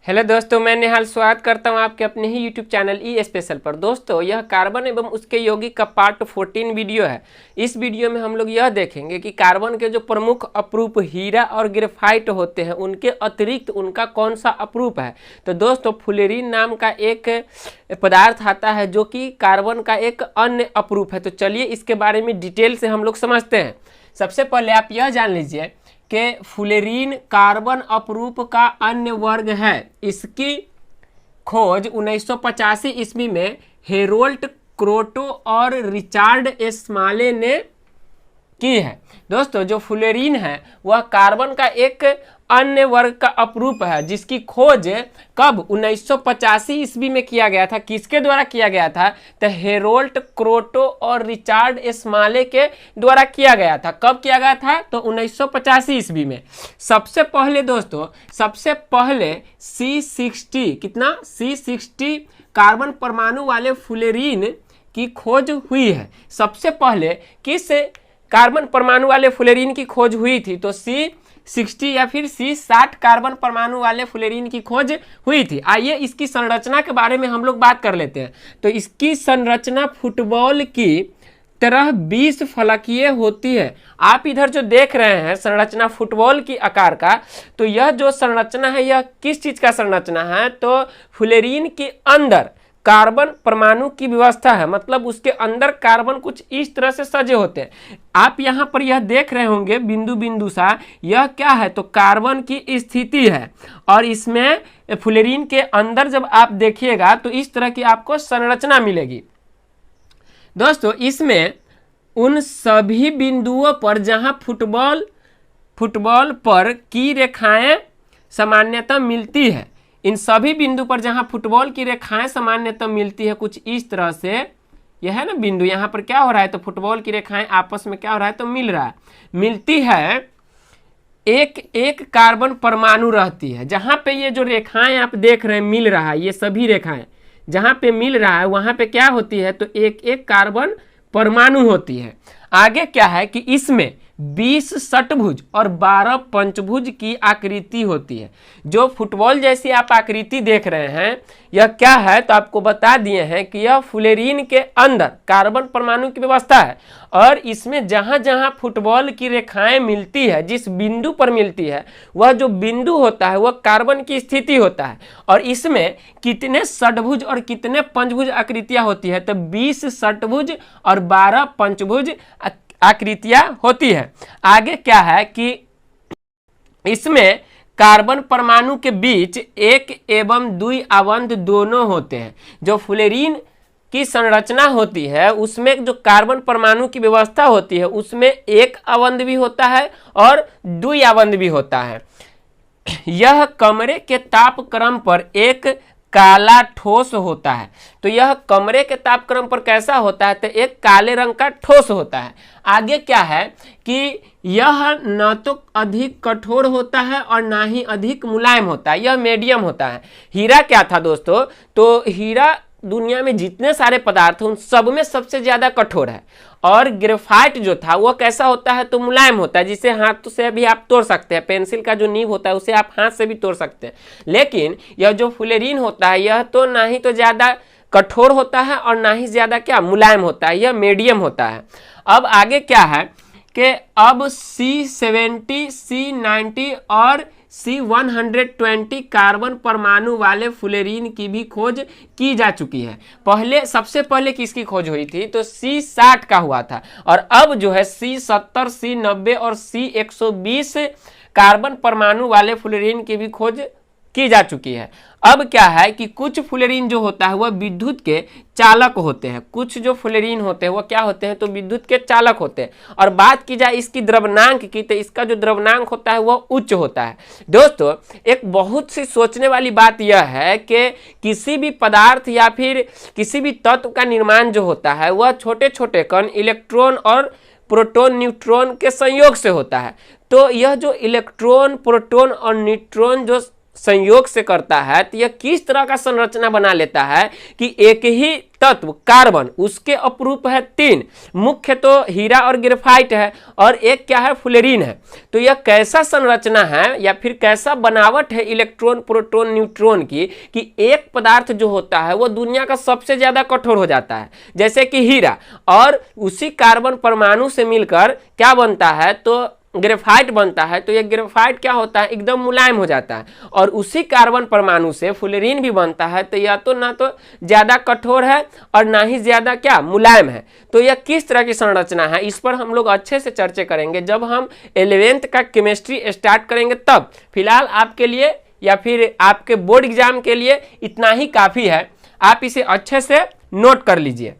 Hello दोस्तों, मैं निहाल स्वागत करता हूं आपके अपने ही यूट्यूब चैनल ई स्पेशल पर। दोस्तों, यह कार्बन एवं उसके यौगिक का पार्ट 14 वीडियो है। इस वीडियो में हम लोग यह देखेंगे कि कार्बन के जो प्रमुख अपरूप हीरा और ग्रेफाइट होते हैं, उनके अतिरिक्त उनका कौन सा अपरूप है। तो दोस्तों, फ्लोरीन नाम का एक पदार्थ आता है जो कि कार्बन का एक अन्य अपरूप है। तो चलिए इसके बारे में डिटेल से हम लोग समझते हैं। सबसे पहले आप यह जान लीजिए कि फ्लोरीन कार्बन अपरूप का अन्य वर्ग है। इसकी खोज 1985 ईस्वी में हेरोल्ड क्रोटो और रिचार्ड स्माले ने की है। दोस्तों, जो फ्लोरीन है वह कार्बन का एक अन्य वर्ग का अपरूप है, जिसकी खोज कब 1985 ईस्वी में किया गया था। किसके द्वारा किया गया था? तो हेरोल्ड क्रोटो और रिचार्ड स्माले के द्वारा किया गया था। कब किया गया था? तो 1985 ईस्वी में। सबसे पहले दोस्तों, सबसे पहले C60 कितना C60 कार्बन परमाणु वाले फ्लोरीन की खोज हुई है। सबसे पहले किस कार्बन परमाणु वाले फ्लोरीन की खोज हुई थी? तो C60 या फिर C60 कार्बन परमाणु वाले फ्लोरीन की खोज हुई थी। आइए इसकी संरचना के बारे में हम लोग बात कर लेते हैं। तो इसकी संरचना फुटबॉल की तरह 20 फलकीय होती है। आप इधर जो देख रहे हैं संरचना फुटबॉल की आकार का, तो यह जो संरचना है यह किस चीज का संरचना है? तो फ्लोरीन के अंदर कार्बन परमाणु की व्यवस्था है। मतलब उसके अंदर कार्बन कुछ इस तरह से सजे होते हैं। आप यहाँ पर यह देख रहे होंगे बिंदु बिंदु सा, यह क्या है? तो कार्बन की स्थिति है। और इसमें फ्लोरीन के अंदर जब आप देखिएगा तो इस तरह की आपको संरचना मिलेगी। दोस्तों, इसमें उन सभी बिंदुओं पर जहां फुटबॉल पर की रेखाएं सामान्यतः मिलती है, इन सभी बिंदु पर जहां फुटबॉल की रेखाएं सामान्यतः मिलती है कुछ इस तरह से, यह है ना बिंदु, यहां पर क्या हो रहा है? तो फुटबॉल की रेखाएं आपस में क्या हो रहा है? तो मिल रहा है, मिलती है। एक एक कार्बन परमाणु रहती है। जहां पे ये जो रेखाएं आप देख रहे हैं मिल रहा है, ये सभी रेखाएं जहां पे मिल रहा है वहां पे क्या होती है? तो एक एक कार्बन परमाणु होती है। आगे क्या है कि इसमें 20 षटभुज और 12 पंचभुज की आकृति होती है। जो फुटबॉल जैसी आप आकृति देख रहे हैं यह क्या है? तो आपको बता दिए हैं कि यह फ्लोरीन के अंदर कार्बन परमाणु की व्यवस्था है। और इसमें जहां जहां फुटबॉल की रेखाएं मिलती है, जिस बिंदु पर मिलती है, वह जो बिंदु होता है वह कार्बन की स्थिति होता है। और इसमें कितने षटभुज और कितने पंचभुज आकृतियां होती है? तो 20 षटभुज और 12 पंचभुज आकृतियां होती है। आगे क्या है कि इसमें कार्बन परमाणु के बीच एक एवं द्वि आवंध दोनों होते हैं। जो फ्लोरीन की संरचना होती है उसमें जो कार्बन परमाणु की व्यवस्था होती है उसमें एक आवंध भी होता है और द्वि आवंध भी होता है। यह कमरे के तापक्रम पर एक काला ठोस होता है। तो यह कमरे के तापक्रम पर कैसा होता है? तो एक काले रंग का ठोस होता है। आगे क्या है कि यह न तो अधिक कठोर होता है और ना ही अधिक मुलायम होता है, यह मीडियम होता है। हीरा क्या था दोस्तों? तो हीरा दुनिया में जितने सारे पदार्थ हैं उन सब में सबसे ज्यादा कठोर है। और ग्रेफाइट जो था वह कैसा होता है? तो मुलायम होता है, जिसे हाथ से भी आप तोड़ सकते हैं। पेंसिल का जो नीब होता है उसे आप हाथ से भी तोड़ सकते हैं। लेकिन यह जो फ्लोरीन होता है यह तो ना ही तो ज्यादा कठोर होता है और ना ही ज्यादा क्या मुलायम होता है, यह मीडियम होता है। अब आगे क्या है कि अब C70, C90 और C120 कार्बन परमाणु वाले फ्लोरीन की भी खोज की जा चुकी है। सबसे पहले किसकी खोज हुई थी? तो C60 का हुआ था। और अब जो है C70, C90 और C120 कार्बन परमाणु वाले फ्लोरीन की भी खोज की जा चुकी है। अब क्या है कि कुछ फ्लोरीन जो होता है वह विद्युत के चालक होते हैं। कुछ जो फ्लोरीन होते हैं वह क्या होते हैं? तो विद्युत के चालक होते हैं। और बात की जाए इसकी द्रव्यनांक की, तो इसका जो द्रव्यनांक होता है वह उच्च होता है। दोस्तों, एक बहुत सी सोचने वाली बात यह है कि किसी भी पदार्थ या फिर किसी भी तत्व का निर्माण जो होता है वह छोटे छोटे कण इलेक्ट्रॉन और प्रोटॉन न्यूट्रॉन के संयोग से होता है। तो यह जो इलेक्ट्रॉन, प्रोटॉन और न्यूट्रॉन जो संयोग से करता है तो यह किस तरह का संरचना बना लेता है कि एक ही तत्व कार्बन, उसके अपरूप है 3, मुख्य तो हीरा और ग्रेफाइट है और एक क्या है, फ्लोरीन है। तो यह कैसा संरचना है या फिर कैसा बनावट है इलेक्ट्रॉन प्रोटॉन न्यूट्रॉन की कि एक पदार्थ जो होता है वो दुनिया का सबसे ज्यादा कठोर हो जाता है, जैसे कि हीरा, और उसी कार्बन परमाणु से मिलकर क्या बनता है, तो ग्रेफाइट बनता है। तो ये ग्रेफाइट क्या होता है, एकदम मुलायम हो जाता है, और उसी कार्बन परमाणु से फ्लोरीन भी बनता है। तो यह तो ना तो ज्यादा कठोर है और ना ही ज्यादा क्या मुलायम है। तो यह किस तरह की संरचना है, इस पर हम लोग अच्छे से चर्चा करेंगे जब हम 11th का केमिस्ट्री स्टार्ट करेंगे तब। फिलहाल आपके लिए या फिर आपके बोर्ड एग्जाम के लिए इतना ही काफी है, आप इसे अच्छे से नोट कर लीजिए।